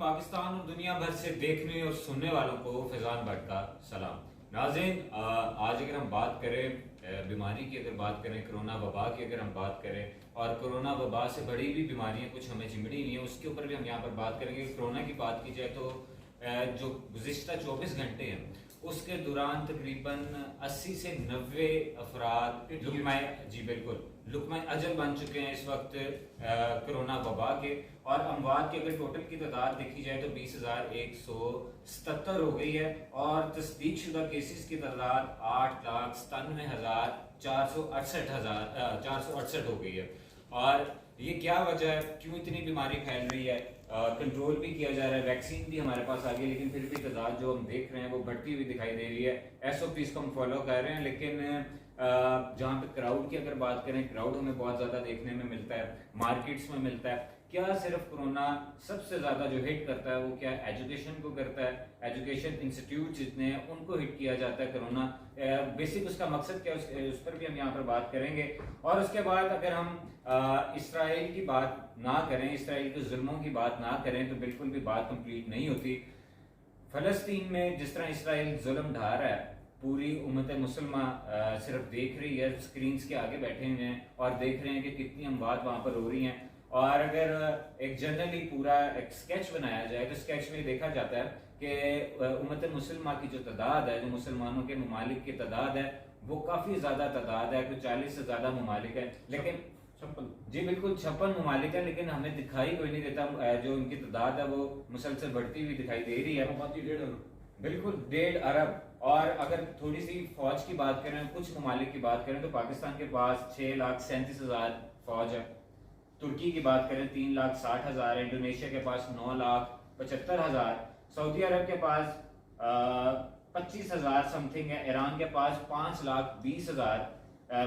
पाकिस्तान और दुनिया भर से देखने और सुनने वालों को फैजान भट्ट का सलाम। नाज़रीन, आज अगर हम बात करें बीमारी की, अगर बात करें कोरोना वबा की, अगर हम बात करें और कोरोना वबा से बड़ी भी बीमारियां कुछ हमें चिमड़ी हुई हैं, उसके ऊपर भी हम यहाँ पर बात करेंगे। कोरोना की बात की जाए तो जो गुज़िश्ता 24 घंटे हैं उसके दौरान तकरीबन 80 से 90 अफराद लुकमा अजल बन चुके हैं इस वक्त कोरोना वबा के। और अमवात की अगर टोटल की तादाद देखी जाए तो 20,177 हो गई है और तस्दीक शुदा केसेस की तादाद 8,97,468 हो गई है। और ये क्या वजह है, क्यों इतनी बीमारी फैल रही है? कंट्रोल भी किया जा रहा है, वैक्सीन भी हमारे पास आ गई, लेकिन फिर भी तादाद जो हम देख रहे हैं वो बढ़ती हुई दिखाई दे रही है। SOPs को हम फॉलो कर रहे हैं, लेकिन जहाँ पे क्राउड की अगर बात करें, क्राउड हमें बहुत ज्यादा देखने में मिलता है, मार्केट्स में मिलता है। क्या सिर्फ कोरोना सबसे ज्यादा जो हिट करता है वो क्या एजुकेशन को करता है? एजुकेशन इंस्टीट्यूट जितने हैं उनको हिट किया जाता है कोरोना। बेसिक उसका मकसद क्या है उस पर भी हम यहाँ पर बात करेंगे। और उसके बाद अगर हम इसराइल की बात ना करें, इसराइल के जुल्मों की बात ना करें तो बिल्कुल भी बात कंप्लीट नहीं होती। फलस्तीन में जिस तरह इसराइल जुल्म ढा रहा है, पूरी उम्मत मुसलमान सिर्फ देख रही है, स्क्रीन के आगे बैठे हुए हैं और देख रहे हैं कि कितनी अमवात वहां पर हो रही हैं। और अगर एक जनरली पूरा एक स्केच बनाया जाए तो स्केच में देखा जाता है कि उम्मत मुसलमान की जो तादाद है, जो मुसलमानों के ममालिक की तादाद है, वो काफी ज्यादा तादाद है, कुछ 40 से ज्यादा ममालिक है, लेकिन 56 ममालिक है, लेकिन हमें दिखाई कोई नहीं देता। जो उनकी तादाद है वो मुसलसल बढ़ती हुई दिखाई दे रही है, बिल्कुल 1.5 अरब। और अगर थोड़ी सी फौज की बात करें, कुछ ममालिक की बात करें तो पाकिस्तान के पास 6,37,000 फौज है, तुर्की की बात करें 3,60,000 है, इंडोनेशिया के पास 9,75,000, सऊदी अरब के पास 25,000 समथिंग है, ईरान के पास 5,20,000,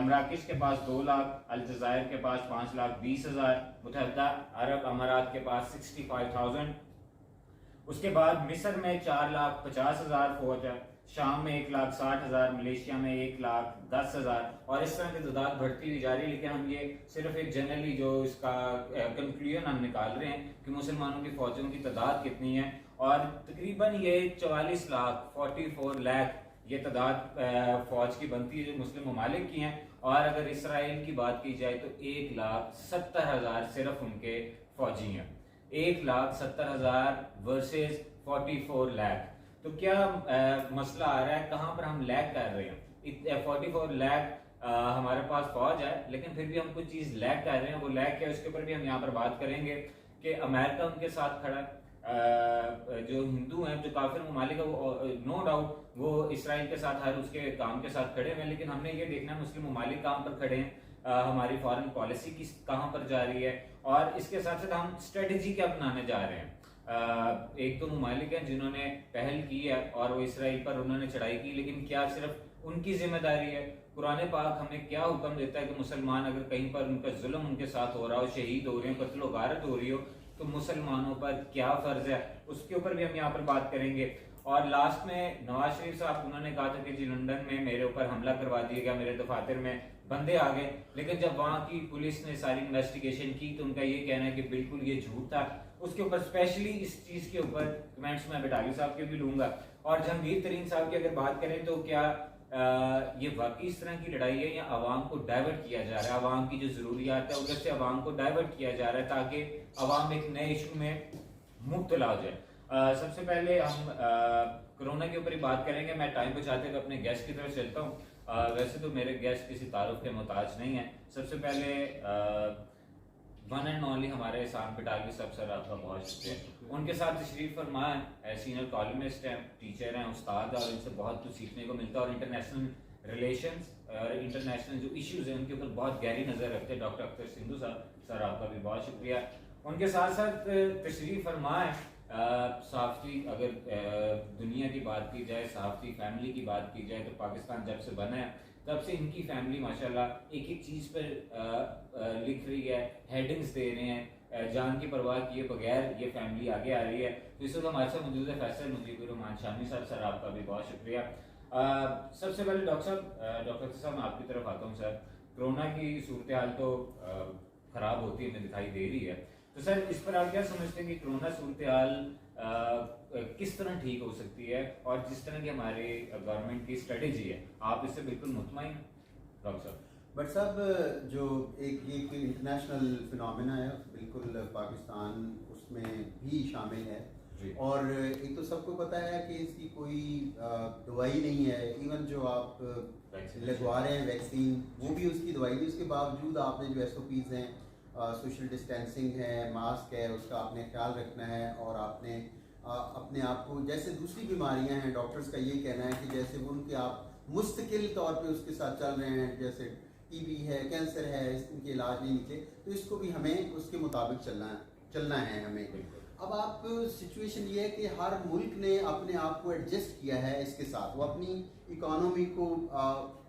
मराकश के पास 2 लाख, अल्जायर के पास 5,20,000, मुत्तहदा अरब अमारात के पास 65,000। उसके बाद मिस्र में 4,50,000 फौज है, शाम में 1,60,000, मलेशिया में 1,10,000 और इस तरह की तादाद बढ़ती हुई जा रही है। लेकिन हम ये सिर्फ एक जनरली जो इसका कंक्लूजन हम निकाल रहे हैं कि मुसलमानों की फौजों की तादाद कितनी है, और तकरीबन ये 44 लाख 44 लाख ये तादाद फौज की बनती है जो मुस्लिम ममालिक की हैं। और अगर इसराइल की बात की जाए तो 1,70,000 सिर्फ उनके फौजी हैं, 1,70,000 वर्सेस 44 लाख। तो क्या मसला आ रहा है, कहां पर हम लैग कर रहे हैं? 44 लाख हमारे पास फौज है, लेकिन फिर भी हम कुछ चीज लैग कर रहे हैं। वो लैग क्या है उसके ऊपर भी हम यहाँ पर बात करेंगे कि अमेरिका उनके साथ खड़ा है, जो हिंदू हैं, जो काफिर ममालिक है, वो नो डाउट वो इसराइल के साथ हर उसके काम के साथ खड़े हैं, लेकिन हमने ये देखना है मुस्लिम ममालिक कहाँ पर खड़े हैं, हमारी फॉरेन पॉलिसी की कहाँ पर जा रही है, और इसके साथ साथ हम स्ट्रेटेजी क्या अपनाने जा रहे हैं। एक तो ममालिक हैं जिन्होंने पहल की है और वो इसराइल पर उन्होंने चढ़ाई की, लेकिन क्या सिर्फ उनकी जिम्मेदारी है? कुरान पाक हमें क्या हुक्म देता है कि मुसलमान अगर कहीं पर उनका जुल्म उनके साथ हो रहा हो, शहीद हो रहे हो, कत्ल गारत हो रही हो, तो मुसलमानों पर क्या फर्ज है, उसके ऊपर भी हम यहाँ पर बात करेंगे। और लास्ट में नवाज शरीफ साहब उन्होंने कहा था कि जी लंदन में मेरे ऊपर हमला करवा दिया गया, मेरे दफातर में बंदे आ गए, लेकिन जब वहां की पुलिस ने सारी इन्वेस्टिगेशन की तो उनका ये कहना है कि बिल्कुल ये झूठ था। उसके ऊपर स्पेशली इस चीज के ऊपर कमेंट्स में बटाली साहब के भी लूंगा। और जहांगीर तरीन साहब की अगर बात करें तो क्या ये वाकई इस तरह की लड़ाई है या आवाम को डाइवर्ट किया जा रहा है? आवाम की जो जरूरियात है उधर से आवाम को डाइवर्ट किया जा रहा है ताकि आवाम एक नए इशू में मुब्तला हो जाए। सबसे पहले हम कोरोना के ऊपर ही बात करेंगे। मैं टाइम बचाते हुए अपने गेस्ट की तरफ चलता हूँ। वैसे तो मेरे गेस्ट किसी तारुफ के मोहताज नहीं है। सबसे पहले वन एंड ओनली हमारे एहसान बटालवी साहब, सर आपका बहुत शुक्रिया। उनके साथ तशरीफ फरमा है, सीनियर कॉलमिस्ट हैं, टीचर हैं, उस्ताद हैं, और इनसे बहुत कुछ सीखने को मिलता है। और इंटरनेशनल रिलेशंस और इंटरनेशनल जो इश्यूज हैं उनके ऊपर बहुत गहरी नजर रखते हैं डॉक्टर अख्तर सिंधु साहब, सर आपका भी बहुत शुक्रिया। उनके साथ साथ तशरीफ फरमा है सहाफती, अगर दुनिया की बात की जाए, सहाफती फैमिली की बात की जाए तो पाकिस्तान जब से बना है तब से इनकी फैमिली माशाल्लाह एक एक चीज पर लिख रही है, हेडिंग्स दे रहे हैं, जान की परवाह किए बगैर ये फैमिली आगे आ रही है। तो इस वक्त हमारे साथ मौजूद है फैसल मुजीबुर रहमान शामी साहब, सर आपका भी बहुत शुक्रिया। सबसे पहले डॉक्टर साहब मैं आपकी तरफ आता हूँ। सर, कोरोना की सूरत हाल तो खराब होती हमें दिखाई दे रही है, तो सर इस पर आप क्या समझते हैं कि कोरोना सूरत हाल किस तरह ठीक हो सकती है, और जिस तरह की हमारे गवर्नमेंट की स्ट्रेटेजी है, आप इससे बिल्कुल मुतमईन डॉक्टर साहब? बट साहब जो एक इंटरनेशनल फिनोमेना है, बिल्कुल पाकिस्तान उसमें भी शामिल है। और एक तो सबको पता है कि इसकी कोई दवाई नहीं है। इवन जो आप लगवा रहे हैं वैक्सीन, वो भी उसकी दवाई नहीं। उसके बावजूद आपने जो SOPs हैं, सोशल डिस्टेंसिंग है, मास्क है, उसका आपने ख्याल रखना है। और आपने अपने आप को, जैसे दूसरी बीमारियां हैं, डॉक्टर्स का ये कहना है कि जैसे वो उनके आप मुस्तकिल तौर पे उसके साथ चल रहे हैं, जैसे TB है, कैंसर है, इनके इलाज नहीं निकले, तो इसको भी हमें उसके मुताबिक चलना है हमें। अब आप सिचुएशन ये है कि हर मुल्क ने अपने आप को एडजस्ट किया है इसके साथ। वो अपनी इकोनॉमी को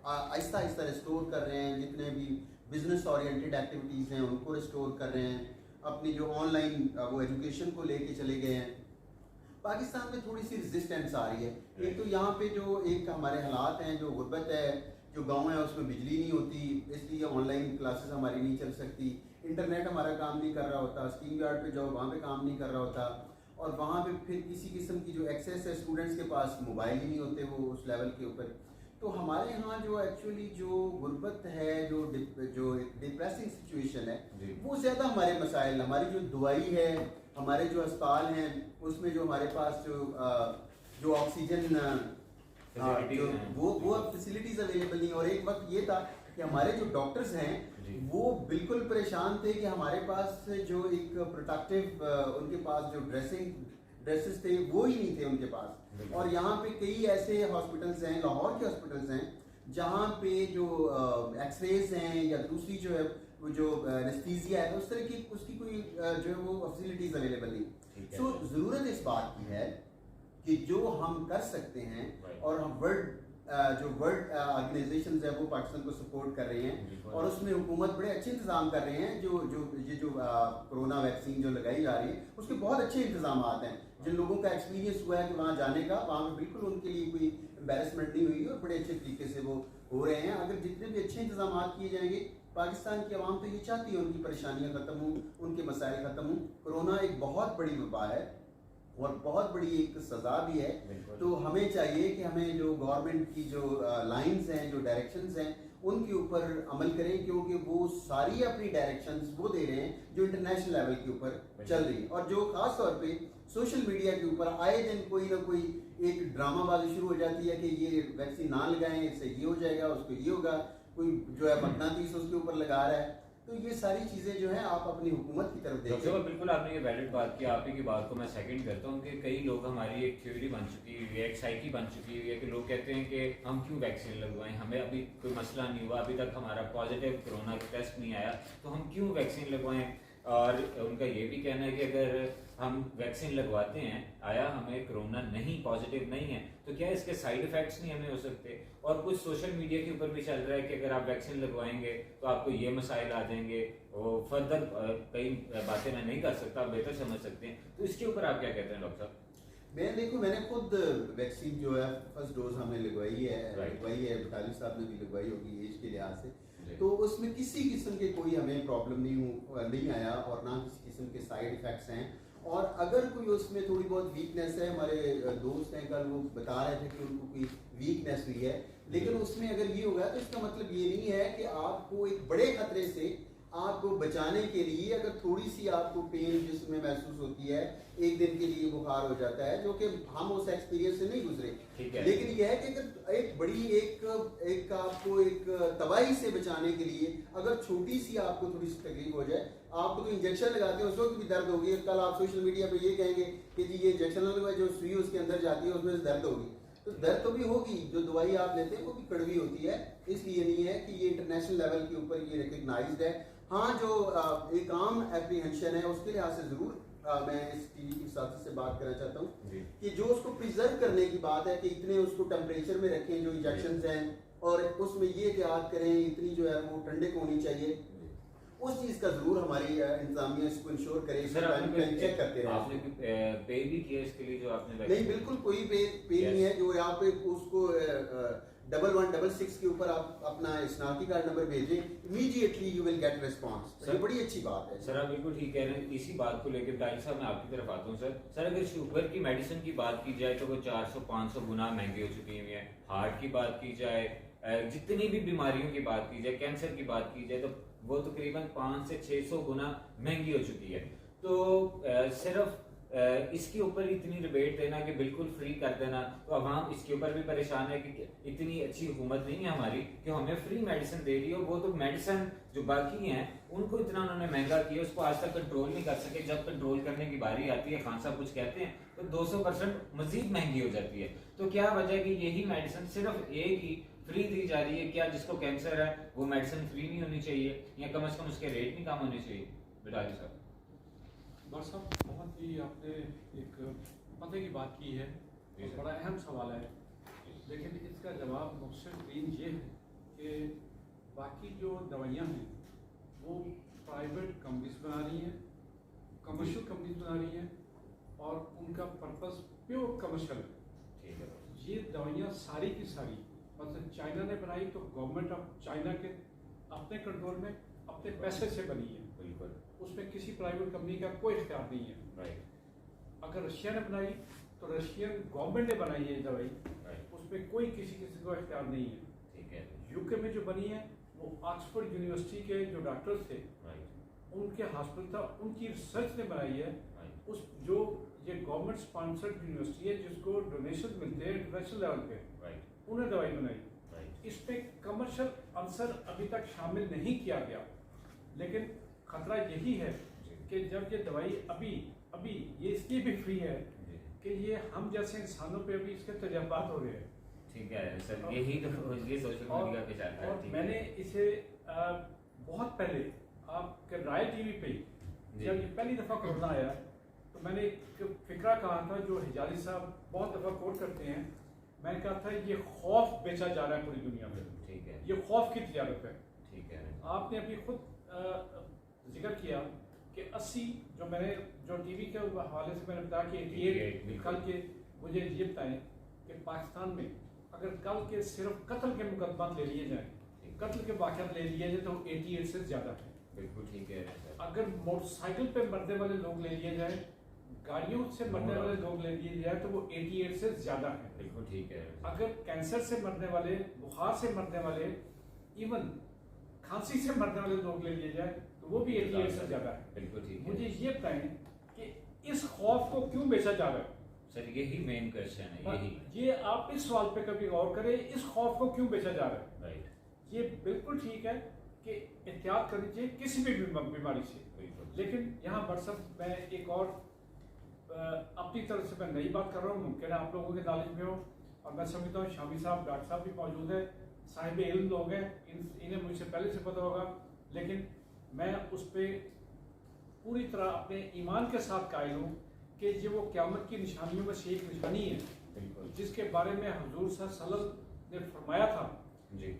आहिस्ता आहिस्ता रिस्टोर कर रहे हैं। जितने भी बिजनेस ओरिएंटेड एक्टिविटीज़ हैं उनको रिस्टोर कर रहे हैं। अपनी जो ऑनलाइन वो एजुकेशन को लेके चले गए हैं। पाकिस्तान में थोड़ी सी रेजिस्टेंस आ रही है। एक तो यहाँ पे जो एक हमारे हालात हैं, जो गुर्बत है, जो गाँव है उसमें बिजली नहीं होती, इसलिए ऑनलाइन क्लासेस हमारी नहीं चल सकती। इंटरनेट हमारा काम नहीं कर रहा होता। स्कीम यार्ड पे जाओ, वहाँ पे काम नहीं कर रहा होता। और वहाँ पे फिर किसी किस्म की जो एक्सेस है, स्टूडेंट्स के पास मोबाइल ही नहीं होते वो उस लेवल के ऊपर। तो हमारे यहाँ जो एक्चुअली जो गुर्बत है, जो एक डिप्रेसिंग सिचुएशन है, वो ज़्यादा हमारे मसाइल, हमारी जो दवाई है, हमारे जो अस्पताल हैं, उसमें जो हमारे पास जो ऑक्सीजन वो फैसिलिटीज अवेलेबल नहीं। और एक वक्त ये था कि हमारे जो डॉक्टर्स हैं वो बिल्कुल परेशान थे कि हमारे पास जो एक प्रोटेक्टिव उनके पास जो ड्रेसेस थे वो ही नहीं थे उनके पास। और यहाँ पे कई ऐसे हॉस्पिटल्स हैं, लाहौर के हॉस्पिटल्स हैं, जहाँ पे जो एक्सरेज हैं या दूसरी जो है जो एनेस्थीसिया है, उस तरह की उसकी कोई जो है वो फैसिलिटीज अवेलेबल नहीं। सो ज़रूरत इस बात की है कि जो हम कर सकते हैं, और हम वर्ल्ड ऑर्गेनाइजेशंस है वो पाकिस्तान को सपोर्ट कर रही हैं, और उसमें हुकूमत बड़े अच्छे इंतजाम कर रहे हैं। जो कोरोना वैक्सीन जो लगाई जा रही है, उसके बहुत अच्छे इंतजाम हैं। जिन लोगों का एक्सपीरियंस हुआ है कि वहाँ जाने का, वहाँ पर बिल्कुल उनके लिए कोई एम्बेरसमेंट नहीं हुई और बड़े अच्छे तरीके से वो हो रहे हैं। अगर जितने भी अच्छे इंतजाम किए जाएंगे, पाकिस्तान की आवाम तो ये चाहती है उनकी परेशानियाँ ख़त्म हों, उनके मसाइल ख़त्म हों। कोरोना एक बहुत बड़ी वबा है और बहुत बड़ी एक सज़ा भी है। तो हमें चाहिए कि हमें जो गवर्नमेंट की जो लाइंस हैं, जो डायरेक्शंस हैं, उनके ऊपर अमल करें, क्योंकि वो सारी अपनी डायरेक्शंस वो दे रहे हैं जो इंटरनेशनल लेवल के ऊपर चल रही है। और जो खास तौर पे सोशल मीडिया के ऊपर आए दिन कोई ना कोई एक ड्रामाबाजी शुरू हो जाती है कि ये वैक्सीन ना लगाएं, इससे ये हो जाएगा, उसको ये होगा, कोई जो है मकनातीस उसके ऊपर लगा रहा है। तो ये सारी चीजें जो है आप अपनी हुकूमत की तरफ देखिए। बिल्कुल आपने ये वैलिड बात की। आप ही की बात को मैं सेकंड करता हूँ कि कई लोग, हमारी एक थ्योरी बन चुकी हुई है, एक साइकी बन चुकी हुई है कि लोग कहते हैं कि हम क्यों वैक्सीन लगवाएं, हमें अभी कोई मसला नहीं हुआ, अभी तक हमारा पॉजिटिव कोरोना टेस्ट नहीं आया, तो हम क्यों वैक्सीन लगवाएं। और उनका ये भी कहना है कि अगर हम वैक्सीन लगवाते हैं, आया हमें कोरोना नहीं, पॉजिटिव नहीं है, तो क्या इसके साइड इफेक्ट्स नहीं हमें हो सकते। और कुछ सोशल मीडिया के ऊपर भी चल रहा है कि अगर आप वैक्सीन लगवाएंगे तो आपको ये मसाइल आ जाएंगे। वो फर्दर कई बातें मैं नहीं कर सकता, आप बेहतर समझ सकते हैं। तो इसके ऊपर आप क्या कहते हैं डॉक्टर साहब? मैंने खुद वैक्सीन जो है फर्स्ट डोज हमने लगवाई है। बटाली साहब ने भी लगवाई होगी एज के लिहाज से। तो उसमें किसी किस्म के कोई हमें प्रॉब्लम नहीं आया और ना किसी किस्म के साइड इफेक्ट्स हैं। और अगर कोई उसमें थोड़ी बहुत वीकनेस है, हमारे दोस्त हैं कल वो बता रहे थे कि उनको कोई वीकनेस हुई है, लेकिन उसमें अगर ये होगा तो इसका मतलब ये नहीं है कि आपको एक बड़े खतरे से आपको बचाने के लिए अगर थोड़ी सी आपको पेन जिसमें महसूस होती है, एक दिन के लिए बुखार हो जाता है, जो कि हम उस एक्सपीरियंस से नहीं गुजरे, लेकिन यह है कि अगर एक बड़ी एक आपको एक तबाही से बचाने के लिए अगर छोटी सी आपको थोड़ी सी तकलीफ हो जाए, आपको तो इंजेक्शन लगाते हैं उस वक्त भी दर्द होगी। कल आप सोशल मीडिया पे ये कहेंगे कि जी ये इंजेक्शन लगवा, जो सुई उसके अंदर जाती है उसमें से दर्द होगी, तो दर्द तो भी होगी। जो दवाई आप लेते हैं वो भी कड़वी होती है, इसलिए नहीं है कि ये इंटरनेशनल लेवल के ऊपर ये रिकग्नाइज्ड है। हाँ, जो एक आम एप्रीहेंशन है उसके लिहाज से जरूर मैं इस टीवी के साथी से बात करना चाहता हूँ कि जो उसको प्रिजर्व करने की बात है कि इतने उसको टेम्परेचर में रखें जो इंजेक्शन हैं, और उसमें ये एहतियात करें इतनी जो है वो ठंडे को होनी चाहिए, उस चीज का जरूर हमारी इंतजामिया इसको इंश्योर करे, चेक करते रहे। आपने पे भी किया इसके लिए जो आपने नहीं, बिल्कुल कोई पे नहीं है। जो यहाँ पे उसको 1166 के ऊपर आप अपना स्नातकी कार्ड नंबर भेजें, immediately you will get response. ये बड़ी अच्छी बात है सर। आप बिल्कुल ठीक कह रहे हैं। इसी बात को लेकर डाक्टर साहब मैं आपकी तरफ आता हूँ सर। अगर शुगर की मेडिसिन की बात की जाए तो वो 400-500 गुना महंगी हो चुकी हुई है। हार्ट की बात की जाए, जितनी भी बीमारियों की बात की जाए, कैंसर की बात की जाए, तो वो तकरीबन 500 से 600 गुना महंगी हो चुकी है। तो सिर्फ इसके ऊपर इतनी रिबेट देना कि बिल्कुल फ्री कर देना, तो अवाम इसके ऊपर भी परेशान है कि इतनी अच्छी हुकूमत नहीं है हमारी कि हमें फ्री मेडिसिन दे रही हो। वो तो मेडिसिन जो बाकी हैं उनको इतना उन्होंने महंगा किया, उसको आज तक कंट्रोल नहीं कर सके। जब कंट्रोल करने की बारी आती है, खान साहब कुछ कहते हैं तो 200% मजीद महंगी हो जाती है। तो क्या वजह है कि यही मेडिसिन सिर्फ एक ही फ्री दी जा रही है? क्या जिसको कैंसर है वो मेडिसिन फ्री नहीं होनी चाहिए, या कम से कम उसके रेट नहीं कम होने चाहिए? बिटाली साहब। डॉक्टर साहब, बहुत ही आपने एक पते की बात की है, बड़ा अहम सवाल है, लेकिन इसका जवाब मुख्तसरीन ये है कि बाकी जो दवाइयाँ हैं वो प्राइवेट कंपनीज बना रही हैं, कमर्शियल कंपनीज बना रही हैं, और उनका पर्पस प्योर कमर्शियल है। ये दवाइयाँ सारी की सारी मतलब चाइना ने बनाई तो गवर्नमेंट ऑफ चाइना के अपने कंट्रोल में अपने पैसे से बनी है, बिल्कुल उसमें किसी प्राइवेट कंपनी का कोई इख्तियार नहीं है। राइट। अगर रशिया ने बनाई तो रशियन गवर्नमेंट ने बनाई है दवाई, उसमें कोई किसी को इख्तियार नहीं है। ठीक है। यूके में जो बनी है वो ऑक्सफोर्ड यूनिवर्सिटी के जो डॉक्टर्स थे उनके हॉस्पिटल था, उनकी रिसर्च ने बनाई है। उस जो ये गवर्नमेंट स्पॉन्सर्ड यूनिवर्सिटी है जिसको डोनेशन मिलते हैं इंटरनेशनल लेवल पे, उन्हें दवाई बनाई। इस पे कमर्शियल आंसर अभी तक शामिल नहीं किया गया, लेकिन खतरा यही है कि जब ये दवाई अभी ये इसलिए भी फ्री है कि ये हम जैसे इंसानों पे अभी इसके तजर्बात हो रहे हैं। ठीक है सर, यही तो ये सोशल मीडिया पे चल रहा है। और मैंने इसे बहुत पहले आपके राय टीवी पे जब ये पहली दफ़ा कोरोना आया तो मैंने एक फिक्रा कहा था जो हिजाजी साहब बहुत दफ़ा कोट करते हैं। मैंने कहा था ये खौफ बेचा जा रहा है पूरी दुनिया में। ठीक है। ये खौफ की तिजारत है। ठीक है। आपने अभी खुद जिक्र किया कि 80 जो टीवी के हवाले से मैंने बताया कि 88 कल के मुझे ये बताएं कि पाकिस्तान में अगर कल के सिर्फ कत्ल के मुकदमा ले लिए जाएं, कत्ल के वाक़यात ले लिए जाए तो 88 से ज़्यादा है। बिल्कुल ठीक है सर। अगर मोटरसाइकिल पे मरने वाले लोग ले लिए जाए, गाड़ियों से मरने वाले लोग ले लिए जाए तो वो 88 से ज़्यादा है। बिल्कुल ठीक है। अगर कैंसर से मरने वाले, बुखार से मरने वाले, इवन खांसी से मरने वाले लोग ले लिए जाए तो वो भी 88 से ज़्यादा है। बिल्कुल ठीक है। मुझे ये बताएं कि इस खौफ को क्यों बेचा जा रहा है? सर यही मेन क्वेश्चन है। यही ये आप इस सवाल पे कभी गौर करें, इस खौफ को क्यों बेचा जा रहा है? राइट। ये बिल्कुल ठीक है कि एहतियात करनी चाहिए किसी भी बीमारी से, लेकिन यहाँ व्हाट्सएप मैं एक और अपनी तरफ से मैं नई बात कर रहा हूँ, मुमकिन है आप लोगों के नॉलेज में हो, और मैं समझता हूँ शामी साहब, डॉक्टर साहब भी मौजूद है, साहिब इल्म लोग हैं, इन्हें मुझसे पहले से पता होगा, लेकिन मैं उस पर पूरी तरह अपने ईमान के साथ कायल हूँ कि ये वो क़यामत की निशानियों में से एक निशानी है जिसके बारे में हुजूर सल्लल्लाहु अलैहि वसल्लम ने फरमाया था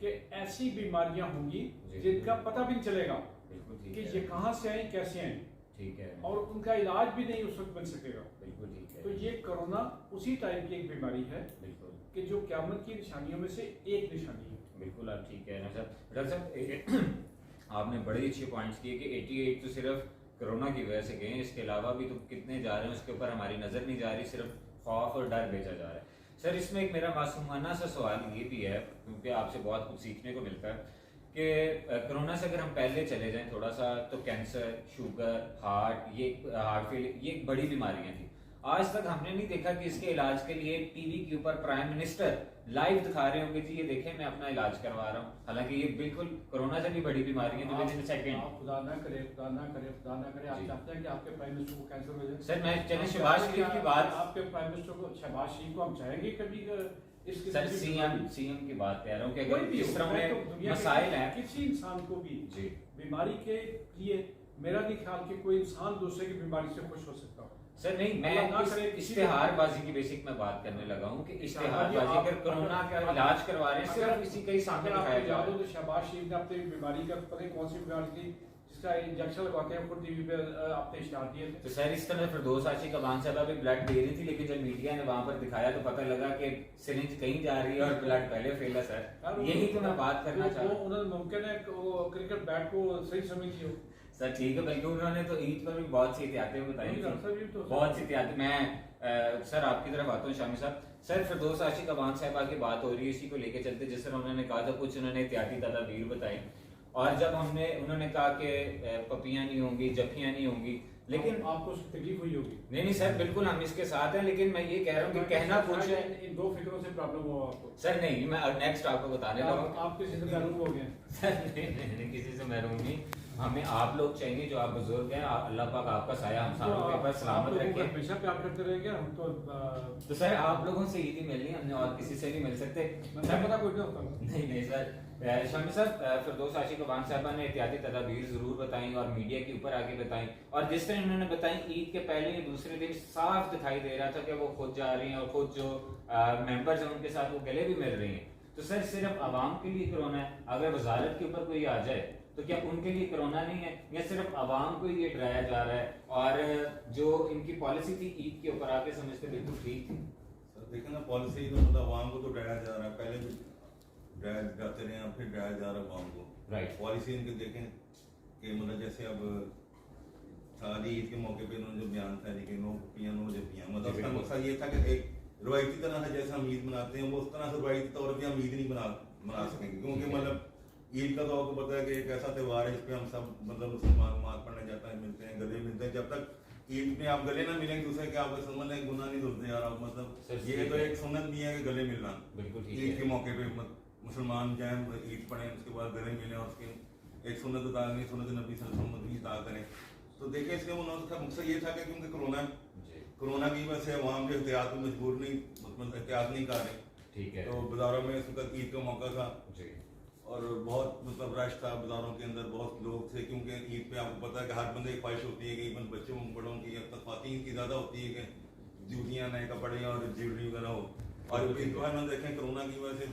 कि ऐसी बीमारियां होंगी जिनका पता भी नहीं चलेगा कि ये कहाँ से आई, कैसे आई। ठीक है। और उनका इलाज भी नहीं उस वक्त बन सकेगा। बिल्कुल ठीक है। तो ये कोरोना उसी टाइप की एक बीमारी है बिल्कुल कि जो क़यामत की निशानियों में से एक निशानी है। बिल्कुल आप ठीक कह रहे हैं सर। डॉक्टर साहब आपने बड़े अच्छे पॉइंट्स किए कि 88 तो सिर्फ कोरोना की वजह से गए, इसके अलावा भी तो कितने जा रहे हैं उसके ऊपर हमारी नज़र नहीं जा रही, सिर्फ खौफ और डर बेचा जा रहा है। सर इसमें एक मेरा मासूमाना सा सवाल ये भी है, क्योंकि आपसे बहुत कुछ सीखने को मिलता है कि कोरोना से अगर हम पहले चले जाएं थोड़ा सा, तो कैंसर, शुगर, हार्ट फेल, ये बड़ी बीमारियां थी। आज तक हमने नहीं देखा कि इसके इलाज के लिए टीवी के ऊपर प्राइम मिनिस्टर लाइव दिखा रहे होंगे जी ये देखें मैं अपना इलाज करवा रहा हूँ, हालांकि ये बिल्कुल कोरोना से भी बड़ी बीमारी है। खुदा ना करे, खुदा ना करे, खुदा ना करे, आप चाहते हैं कि आपके प्राइम मिनिस्टर को कैंसर हो जाए? सर मैं चले शहबाज शरीफ की बात, आपके प्राइम मिनिस्टर को, शहबाज शरीफ को हम चाहेंगे कभी सर सीएम की बात कह रहा हूँ कि अगर इस तरह में मसाइल हैं, किसी इंसान को भी बीमारी के लिए मेरा नहीं ख्याल कि कोई इंसान दूसरे की बीमारी से खुश हो सकता हो। सर नहीं, मैं इश्तेहारबाजी की बेसिक में बात करने लगा हूँ कि इश्तेहारबाजी अगर कोरोना का इलाज करवा रहे हैं सिर्फ इसी का ही सामने दिखाया जा रहा है। तो शहबाज शरीफ ने अपनी बीमारी का पता नहीं कौन सी बीमारी थी इसका इंजेक्शन लगवाते हैं, खुद टीवी पे आपने इश्तेहार दिए थे। तो सर इस तरह फिरदौस आशिक अवान साहबा भी ब्लड दे रही थी, लेकिन जब मीडिया ने वहां पर दिखाया तो पता लगा कि सिरिंज कहीं जा रही है और ब्लड पहले फेल है। सर यही तो मैं बात करना चाह रहा हूँ। उन्होंने मुमकिन है वो क्रिकेट बैट को सही समझी हो। सर ठीक है, बल्कि उन्होंने तो ईद पर भी बहुत सी एहतियातें बताई थी, बहुत सी एहतियातें। मैं सर आपकी तरफ आता हूँ शामी साहब। सर फिरदौस आशिक अवान साहबा की बात हो रही है, इसी को लेके चलते, जिस तरह उन्होंने कहा था कुछ उन्होंने एहतियाती तदाबीर बताई, और जब उन्होंने कहा कि पपियां नहीं होंगी, जफियां नहीं होंगी, लेकिन आपको उसकी तकलीफ हुई होगी। नहीं सर बिल्कुल हम इसके साथ हैं, लेकिन मैं ये कह रहा हूँ कि कहना कुछ है। इन दो फिक्रों से प्रॉब्लम हुआ आपको? सर नहीं, मैं नेक्स्ट आपको बताने लगा। आप किसी से महरूम हो गए? सर नहीं, किसी से महरूम नहीं। हमें आप लोग चाहिए जो आप बुजुर्ग हैं, अल्लाह पाक आपका साया हम सब के ऊपर सलामत रखे। हमेशा प्यार करते रहेंगे हम तो सर आप लोगों से ईद ही मिलनी, हमने और किसी से नहीं मिल सकते। मैं पता कोई नहीं होता। नहीं सर शामी साहब, फिरदौस आशिक अवान साहबा ने एहतियाती तदाबीर जरूर बताई और मीडिया के ऊपर आके बताई, और जिस तरह उन्होंने बताई ईद के पहले या दूसरे दिन साफ दिखाई दे रहा था कि वो खुद जा रही हैं और खुद जो मेंबर्स हैं उनके साथ वो गले भी मिल रही हैं। तो सर सिर्फ आवाम के लिए कोरोना है, अगर वजारत के ऊपर कोई आ जाए तो क्या उनके लिए कोरोना नहीं है, या सिर्फ आवाम को ये डराया जा रहा है? और जो इनकी पॉलिसी थी ईद के ऊपर आके समझते बिल्कुल ठीक थी। सर देखें ना, पॉलिसी तो मतलब आवाम को तो डराया जा रहा है, पहले भी डराया जाते रहे हैं, फिर डराया जा रहा है आवाम को। राइट। पॉलिसी इनके देखें कि मतलब जैसे अब शादी ईद के मौके पे इन्होंने जो बयान था कि नो पियानो जब पिया, मतलब उसका मकसद ये था कि एक रवायती तरह से जैसे हम ईद मनाते हैं वो उस तरह से रवायती तौर पर हम ईद नहीं मना सकेंगे, क्योंकि मतलब ईद का तो आपको पता है कि एक ऐसा त्यौहार है जिसपे हम सब मतलब मुसलमान नमाज पढ़ने जाते हैं, मिलते हैं, गले मिलते हैं। जब तक ईद में आप गले ना मिलेंगे दूसरे के, आपका समझ एक गुनाह नहीं धुलते यार आप, मतलब ये तो एक सुन्नत भी है कि गले मिलना ईद के मौके पे। मुसलमान जाए ईद पढ़ें, उसके बाद गले मिलें और उसके एक सुन्नत अदा करें, सुन्नत नबी सल्लल्लाहु अलैहि वसल्लम की अदा करें। तो देखिए इसके उनका मकसद ये था कि क्योंकि कोरोना की वजह से अवाम जो एहतियात में मजबूर नहीं, मतलब एहतियात नहीं कर रहे, ठीक है, तो बाजारों में इस वक्त ईद का मौका था और बहुत मतलब रश था बाजारों के अंदर, बहुत लोग थे, क्योंकि ईद पे आपको पता है कि हर बंदे की ख्वाहिश होती है कि इवन बच्चों बड़ों की अब तक ख्वातीन की ज़्यादा होती है कि जूतियाँ नए कपड़े और ज्वेलरी वगैरह हो। और इनको है ना देखें कोरोना की वजह से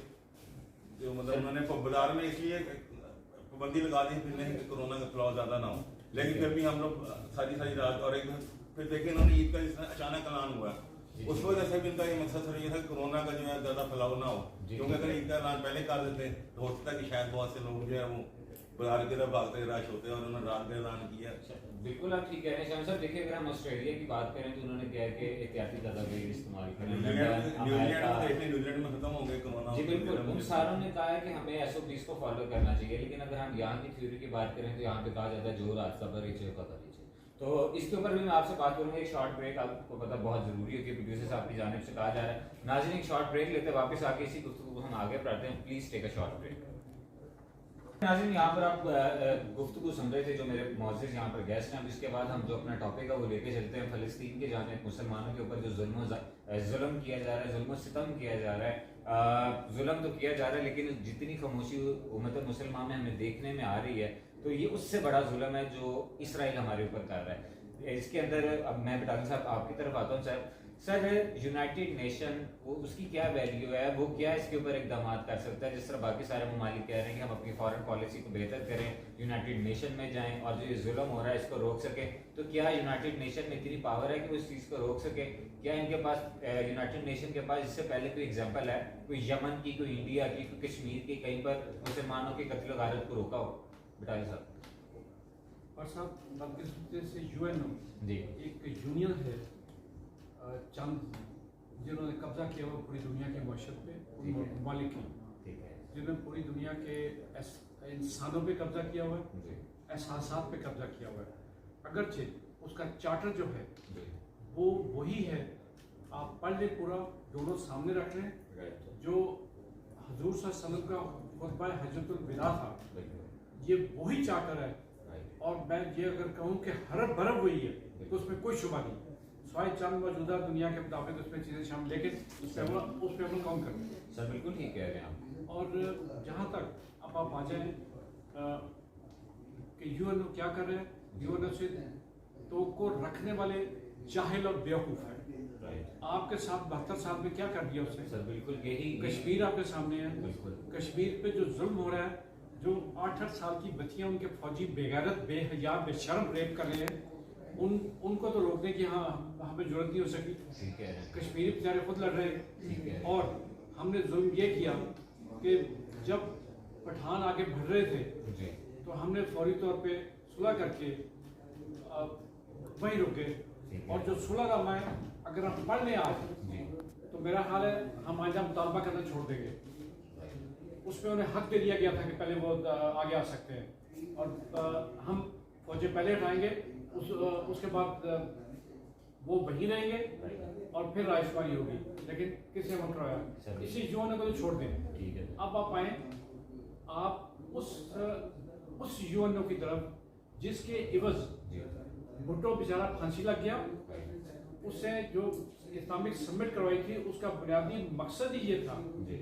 जो मतलब उन्होंने बाजार में इसलिए पाबंदी लगा दी फिरने कि कोरोना का फैलाव ज़्यादा ना हो, लेकिन फिर भी हम लोग सारी रात और एक फिर देखें इन्होंने ईद का अचानक ऐलान हुआ, उस वजह से भी इनका ये मकसद सर ये था कि कोरोना का जो है ज़्यादा फैलाव ना हो, क्योंकि अगर ईद का ऐलान पहले कर देते तो हो सकता है कि शायद बहुत से लोग जो है वो बाजार की तरफ भागते रश होते हैं, और उन्होंने रात का ऐलान किया। बिल्कुल आप ठीक कह रहे हैं शाम साहब। देखिए अगर हम ऑस्ट्रेलिया की बात करें तो उन्होंने कहा कि एहतियाती तदाबीर इस्तेमाल करें, न्यूजीलैंड में खत्म हो गए कोरोना। जी बिल्कुल, उन सारों ने कहा है कि हमें एसओपीज को फॉलो करना चाहिए, लेकिन अगर हम यहाँ की थ्योरी की बात करें तो यहाँ पे कहा जाता है जो रास्ता पर नीचे पता नीचे। तो इसके ऊपर भी मैं आपसे बात करूंगा। एक शॉर्ट ब्रेक आपको पता बहुत जरूरी है कि प्रोड्यूसर साहब की जानिब से कहा जा रहा है। नाज़रीन एक शॉर्ट ब्रेक लेते हैं, वापस आके इसी गुफ्तगू को हम आगे बढ़ाते हैं। Please take a short break. नाज़रीन यहाँ पर आप गुफ्तगू सुन रहे थे जो मेरे मौजूद यहाँ पर गेस्ट हैं। अब इसके बाद हम जो अपना टॉपिक है वो लेके चलते हैं फ़लस्तीन के जानिब, मुसलमानों के ऊपर जो जुल्म किया जा रहा है, जुल्म सितम किया जा रहा है। जुल्म तो किया जा रहा है, लेकिन जितनी खामोशी उम्मत मुसलमान में हमें देखने में आ रही है तो ये उससे बड़ा जुल्म है जो इसराइल हमारे ऊपर कर रहा है। इसके अंदर अब मैं डॉक्टर साहब आपकी तरफ आता हूँ। सर यूनाइटेड नेशन वो उसकी क्या वैल्यू है, वो क्या इसके ऊपर इकदाम कर सकता है? जिस तरह बाकी सारे ममालिक कह रहे हैं कि हम अपनी फॉरेन पॉलिसी को बेहतर करें, यूनाइटेड नेशन में जाएं और जो ये जुल्म हो रहा है इसको रोक सके, तो क्या यूनाइटेड नेशन में इतनी पावर है कि वो इस चीज़ को रोक सके? क्या इनके पास यूनाइटेड नेशन के पास इससे पहले कोई एग्जाम्पल है, कोई यमन की, कोई इंडिया की, कोई कश्मीर की, कहीं पर मुसलमानों के कत्ल गारत को रोका हो? बिटाली साहब। और साहब बदकिस्मती से यूएनओ जी एक यूनियन है चंद जिन्होंने कब्जा किया हुआ पूरी दुनिया के मशरक़ पे, ममालिक की, जिन्होंने पूरी दुनिया के इंसानों पे कब्जा किया हुआ है, एहसासात पे कब्जा किया हुआ है। अगरचे उसका चार्टर जो है वो वही है, आप पढ़ लें पूरा, दोनों सामने रख लें, जो हजूर सल्लल्लाहु अलैहि वसल्लम का खुतबा हज्जतुल विदा था, ये वही चार्टर है। और मैं ये अगर कहूँ कि हरफ बरफ वही है तो उसमें कोई शुबा नहीं, स्वाय चंद मौजूदा दुनिया के मुताबिक उसमें चीज़ें शामिल, लेकिन उस पर हम काम करते हैं। सर बिल्कुल ठीक कह रहे हैं आप। और जहाँ तक अब आप आ जाएँ कि यूएनओ क्या कर रहे हैं, यूएनओ से तो को रखने वाले जाहिल और बेवकूफ़ है। आपके साथ 72 साल में क्या कर दिया उसने? सर बिल्कुल यही कश्मीर आपके सामने है, बिल्कुल कश्मीर पे जो जुल्म हो रहा है जो 8-8 साल की बच्चियां उनके फौजी बेगैरत बेहया बेशर्म रेप कर रहे हैं, उनको तो रोकने की हाँ हमें जरूरत नहीं हो सकी। ठीक है, कश्मीरी बेचारे खुद लड़ रहे ठीक है। हैं। और हमने जुल्म ये किया कि जब पठान आगे बढ़ रहे थे जी तो हमने फौरी तौर पे सुलह करके वहीं रुके। ठीक है। और जो सुलहनामा है अगर हम पढ़ लें आज जी तो मेरा ख्याल है हम आज मुतालबा करना छोड़ देंगे। उसमें उन्हें हक दे दिया गया था कि पहले वो आगे आ सकते हैं और हम फौजें पहले हटाएंगे, उसके बाद वो वहीं रहेंगे और फिर राजकुमारी होगी। लेकिन किसी ने उठाया इसी युवाओं को तो छोड़ दें। ठीक है। अब आप आए, आप उस युवाओं की तरफ जिसके इवज जी भुट्टो बेचारा फांसी लग गया, उससे जो इस्लामिक समिट करवाई थी उसका बुनियादी मकसद ही ये था जी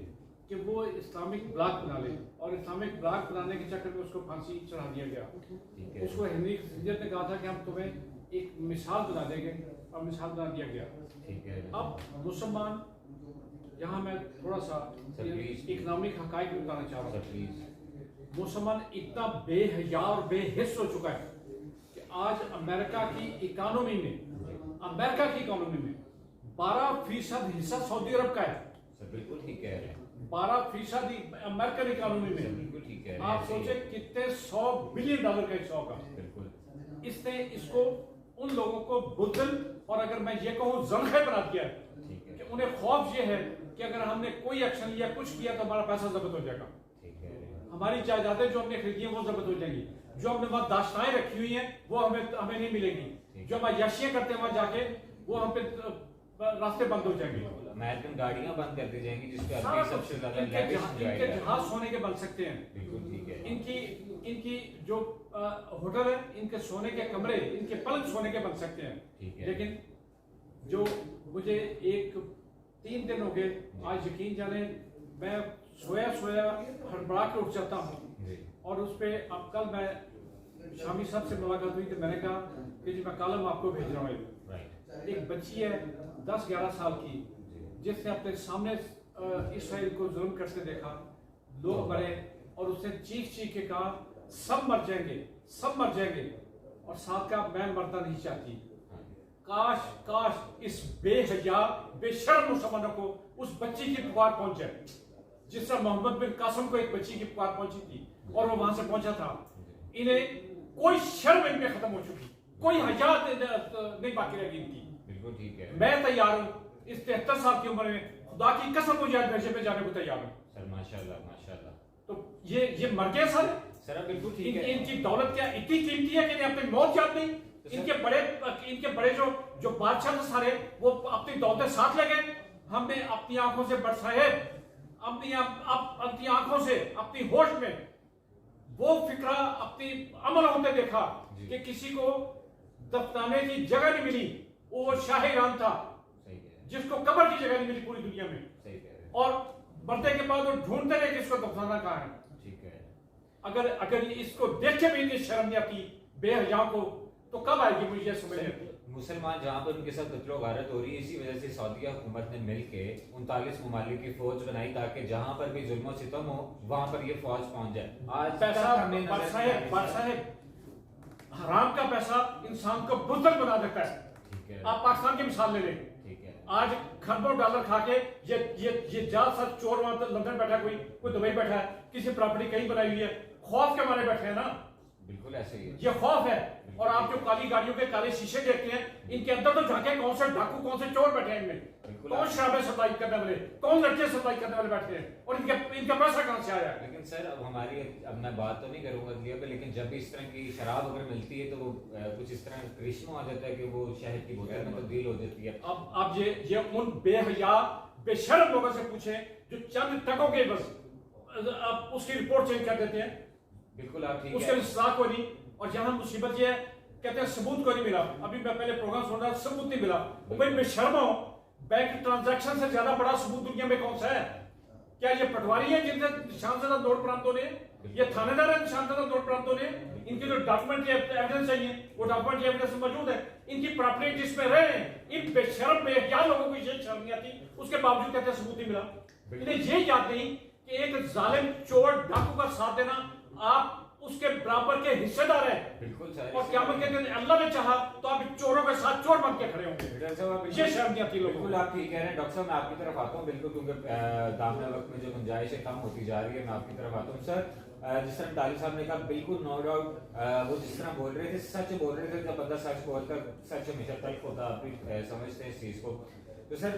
कि वो इस्लामिक ब्लॉक बना ले, और इस्लामिक ब्लॉक बनाने के चक्कर में उसको फांसी चढ़ा दिया गया। ठीक है। उसको हेनरी किसिंजर ने कहा था कि हम तुम्हें एक मिसाल बना देंगे, और मिसाल बना दिया गया। ठीक है। अब मुसलमान, यहाँ मैं थोड़ा सा सर, प्लीज। इकोनॉमिक हकाइक बताना चाह रहा सर हूँ। प्लीज। मुसलमान इतना बेहया और बेहिस हो चुका है कि आज अमेरिका की इकोनॉमी में 12% हिस्सा सऊदी अरब का है। सर बिल्कुल ठीक कह रहे हैं। 12% अमेरिकन इकोनॉमी सर में। बिल्कुल ठीक कह रहे हैं। आप सोचे कितने $100 बिलियन का हिस्सा होगा। बिल्कुल। इसने इसको उन लोगों को बुद्दल और अगर मैं ये कहूँ जलखे बना दिया है ठीक है। कि उन्हें खौफ ये है कि अगर हमने कोई एक्शन लिया, कुछ किया तो हमारा पैसा जब्त हो जाएगा, ठीक है। हमारी जायदादें जो हमने खरीदी हैं वो जब्त हो जाएंगी, जो हमने वहां दाश्ताएं रखी हुई हैं वो हमें नहीं मिलेंगी, जो हम अय्याशियां करते हैं वहां जाके वो हम पे रास्ते बंद हो जाएंगे। अमेरिकन गाड़ियां बंद कर दी जाएंगी जिसपे सारा अभी सबसे ज्यादा इनके लेविश जहाज- जो इनके है। जहाज सोने के बन सकते हैं। बिल्कुल ठीक है। इनकी जो होटल है, इनके सोने के कमरे, इनके पलंग सोने के बन सकते हैं। ठीक है। लेकिन जो मुझे 3 दिन हो गए, आज यकीन जाने मैं सोया हड़बड़ा के उठ जाता हूँ। जी और उस पे अब कल मैं शामी साहब से मुलाकात हुई तो मैंने कहा कि जी मैं कॉलम आपको भेज रहा हूँ। राइट। एक बच्ची है 10-11 साल की, जिसने अपने सामने इसराइल को जुल्म करते देखा, लोग मरे, और उसने चीख के कहा सब मर जाएंगे, और साथ का मैं मरना नहीं चाहती। काश इस बेहया बेशर्म मुसलमानों को उस बच्ची की पुकार पहुंच जाए, जिस तरह मोहम्मद बिन कासिम को एक बच्ची की पुकार पहुंची थी और वो वहां से पहुंचा था। इन्हें कोई शर्म इनमें खत्म हो चुकी, कोई हया नहीं बाकी रह गई इनकी। बिल्कुल ठीक है। मैं तैयार हूँ इस 73 साल की उम्र में, खुदा की कसम मुझे आज भेजे पे जाने को तैयार हूँ। सर माशाल्लाह माशाल्लाह। तो ये मर गए सर। सर बिल्कुल ठीक है। इनकी दौलत क्या इतनी कीमती है कि इन्हें अपनी मौत याद नहीं। इनके बड़े जो बादशाह थे सारे, वो अपनी दौलत साथ ले गए। हमने अपनी आंखों से बरसाए, अपनी आंखों से अपनी होश में वो फिक्रा अपनी अमल होते देखा कि किसी को दफनाने की जगह नहीं मिली। वो शाह ईरान था सही कह रहे हैं। जिसको कब्र की जगह नहीं मिली पूरी दुनिया में, सही कह रहे हैं। और मरने के बाद वो ढूंढते रहे कि इसको दफनाना कहाँ है। ठीक है। अगर इसको देख के भी इन्हें शर्म नहीं आती बेहया को, तो कब आएगी मुझे ये समझ नहीं आती। मुसलमान जहाँ पर उनके साथ कत्लो गारत हो रही है, इसी वजह से सऊदी हुकूमत ने मिलके 39 ममालिक की फौज बनाई ताकि जहाँ पर भी जुल्म सितम हो वहाँ पर ये फौज पहुँच जाए। आज पैसा हराम का पैसा इंसान को बुज़दिल बना देता है। ठीक है। आप पाकिस्तान की मिसाल ले लें। ठीक है। आज खरबों डॉलर खा के ये जाल साथ चोर वहां पर लंदन बैठा, कोई दुबई बैठा है, किसी प्रॉपर्टी कहीं बनाई हुई है, खौफ के मारे बैठे हैं ना। बिल्कुल ऐसे ही है। ये खौफ है। और आप जो काली गाड़ियों के काले शीशे देखते हैं, इनके अंदर तो झांके कौन से डाकू कौन से चोर बैठे हैं इनमें, कौन शराबें सप्लाई करने वाले, कौन लड़के सप्लाई करने वाले बैठे हैं, और इनका पैसा कहां से आया है। लेकिन सर अब मैं बात तो नहीं करूंगा अगली पे, लेकिन जब भी इस तरह की शराब अगर मिलती है तो वो कुछ इस तरह करिश्मा आ जाता है कि वो शहद की बोतल में तब्दील हो जाती है। अब ये उन बेहया बेशर्म लोगों से पूछे जो चंद टकों के बस अब उसकी रिपोर्ट चेंज कर देते हैं। बिल्कुल आप ठीक उसके है। इंसाफ को नहीं, और जहां मुसीबत ये है कहते हैं सबूत को नहीं मिला। अभी मैं पहले प्रोग्राम सुन रहा, सबूत नहीं मिला। भाई बेशर्म हो, बैंक ट्रांजैक्शन से ज्यादा बड़ा सबूत दुनिया में कौन सा है? क्या ये पटवारी है जिनसे निशानजदा नोट बरामद होने, ये थानेदार है निशानजदा नोट बरामद होने? इनके जो डॉक्यूमेंट एविडेंस चाहिए वो डॉक्यूमेंट एविडेंस मौजूद है। इनकी प्रॉपर्टी जिसमें रहे हैं, इन बेशर्म बेहया लोगों को ये शर्म नहीं आती, उसके बावजूद कहते हैं सबूत नहीं मिला। इन्हें ये याद नहीं कि एक जालिम चोर डाकू का साथ देना आप उसके बराबर के हिस्सेदार हैं। बिल्कुल सर। और क्या के दिन अल्लाह ने चाहा तो आप चोरों के साथ चोर बन के खड़े होंगे। ये शर्म नहीं आती लोगों को। बिल्कुल आप ठीक कह रहे हैं डॉक्टर साहब, मैं आपकी तरफ आता हूँ बिल्कुल, क्योंकि दामने वक्त में जो गुंजाइश कम होती जा रही है, मैं आपकी तरफ आता हूँ सर। जिस तरह तालिब साहब ने कहा बिल्कुल नो डाउट, वो जिस तरह बोल रहे थे सच बोल रहे थे, जब बंदा सच बोलता सच हमेशा तल्ख होता, आप भी समझते हैं इस चीज को। तो सर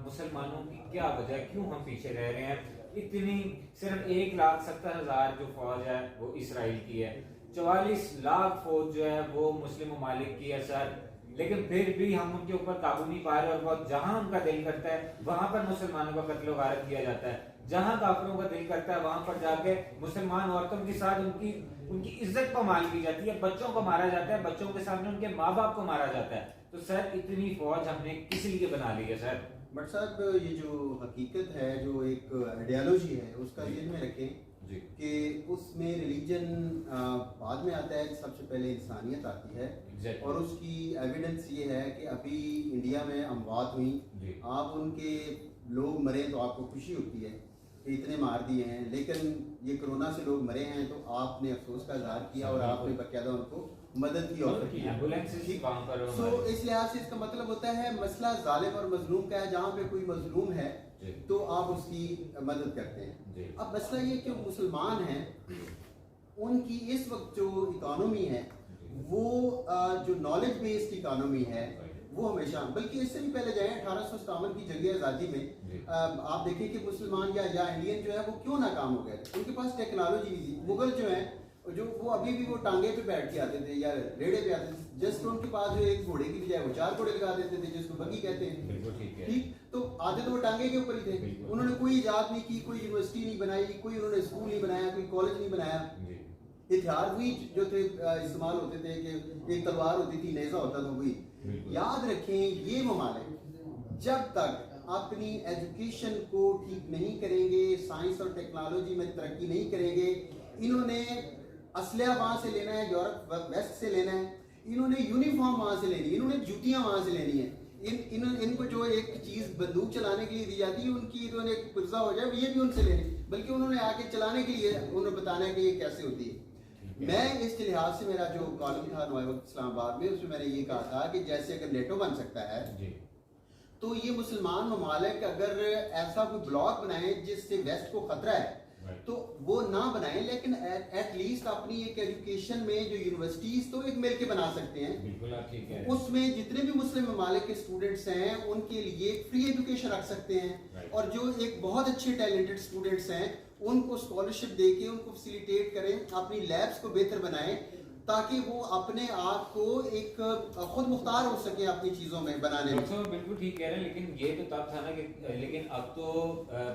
मुसलमानों की क्या वजह, क्यों हम पीछे रह रहे हैं? इतनी सिर्फ 1,70,000 जो फौज है वो इसराइल की है, 44 लाख फौज जो है वो मुस्लिम ममालिक की है सर, लेकिन फिर भी हम उनके ऊपर काबू नहीं पा रहे। और बहुत जहां उनका दिल करता है वहां पर मुसलमानों का कत्ल वारत किया जाता है, जहां काफिरों का दिल करता है वहां पर जाके मुसलमान औरतों के साथ उनकी इज्जत को माल की जाती है, बच्चों को मारा जाता है, बच्चों के सामने उनके माँ बाप को मारा जाता है। तो सर इतनी फौज हमने किस लिए बना ली है सर? बट साहब ये जो हकीकत है, जो एक आइडियोलॉजी है, उसका ज़हन में रखें कि उसमें रिलीजन बाद में आता है, सबसे पहले इंसानियत आती है। और उसकी एविडेंस ये है कि अभी इंडिया में अमवात हुई, आप उनके लोग मरे तो आपको खुशी होती है कि इतने मार दिए हैं, लेकिन ये कोरोना से लोग मरे हैं तो आपने अफसोस का इजहार किया और आपने बकायदा उनको मदद की ऑफर की। तो इस लिहाज से इसका मतलब होता है मसला जालिम और मजलूम का है, जहाँ पे कोई मजलूम है तो आप उसकी मदद करते हैं। अब मसला ये कि मुसलमान हैं, उनकी इस वक्त जो इकोनॉमी है वो जो नॉलेज बेस्ड इकोनॉमी है वो हमेशा, बल्कि इससे भी पहले जाए 1857 की जंग आज़ादी में आप देखें कि मुसलमान या इंडियन जो है वो क्यों नाकाम हो गए। उनके पास टेक्नोलॉजी नहीं थी। मुगल जो है जो वो अभी भी वो टांगे पे बैठ के आते थे या रेड़े पे आते थे, जस्ट उनके पास जो एक घोड़े की बजाय वो 4 घोड़े लगा देते थे, जिसको बगी कहते हैं। ठीक, तो आते तो वो टांगे के ऊपर ही थे। उन्होंने कोई इजाद नहीं की, कोई यूनिवर्सिटी नहीं बनाई, कोई उन्होंने स्कूल नहीं बनाया, कोई कॉलेज नहीं बनाया। हथियार भी जो थे इस्तेमाल होते थे कि एक तलवार होती थी, नेजा होता था, वही। याद रखें ये ममालिक जब तक अपनी एजुकेशन को ठीक नहीं करेंगे, साइंस और टेक्नोलॉजी में तरक्की नहीं करेंगे, इन्होंने असलहा वहां से लेना है, यूरोप वेस्ट से लेना है, इन्होंने यूनिफॉर्म वहां से लेनी है, इन्होंने जूतियां वहां से लेनी है। इनको जो एक चीज बंदूक चलाने के लिए दी जाती है, उनकी इन्होंने एक पुर्जा हो जाए, ये भी उनसे लेनी, बल्कि उन्होंने आके चलाने के लिए उन्होंने बताना है कि ये कैसे होती है। मैं इस लिहाज से मेरा जो कॉलम था नए वक्त इस्लामाबाद में, उसमें मैंने ये कहा था कि जैसे अगर नेटो बन सकता है तो ये मुसलमान ममालिक अगर ऐसा कोई ब्लॉक बनाए जिससे वेस्ट को खतरा है तो वो ना बनाएं, लेकिन एटलीस्ट अपनी एक एजुकेशन में जो यूनिवर्सिटीज तो एक मिल के बना सकते हैं। बिल्कुल आप ठीक है। उसमें जितने भी मुस्लिम ममालिक के स्टूडेंट्स हैं उनके लिए फ्री एजुकेशन रख सकते हैं, और जो एक बहुत अच्छे टैलेंटेड स्टूडेंट्स हैं उनको स्कॉलरशिप देके उनको फैसिलिटेट करें, अपनी लैब्स को बेहतर बनाएं, ताकि वो अपने आप को एक खुद मुख्तार हो सके अपनी चीजों में बनाने में। बिल्कुल ठीक कह रहे हैं, लेकिन ये तो तब था ना कि लेकिन अब तो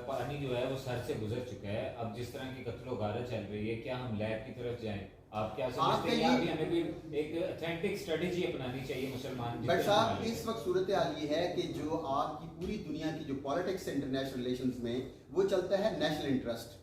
पानी जो है वो सर से गुजर चुका है। अब जिस तरह की कत्लो गारत चल रही है, क्या हम लैब की तरफ जाएं? आप क्या समझते हैं? अभी हमें कोई एक ऑथेंटिक स्ट्रेटजी अपनानी चाहिए मुसलमान। बट साहब इस वक्त सूरत हाल ये है कि जो आपकी पूरी दुनिया की जो पॉलिटिक्स इंटरनेशनल रिलेशंस में वो चलता है नेशनल इंटरेस्ट।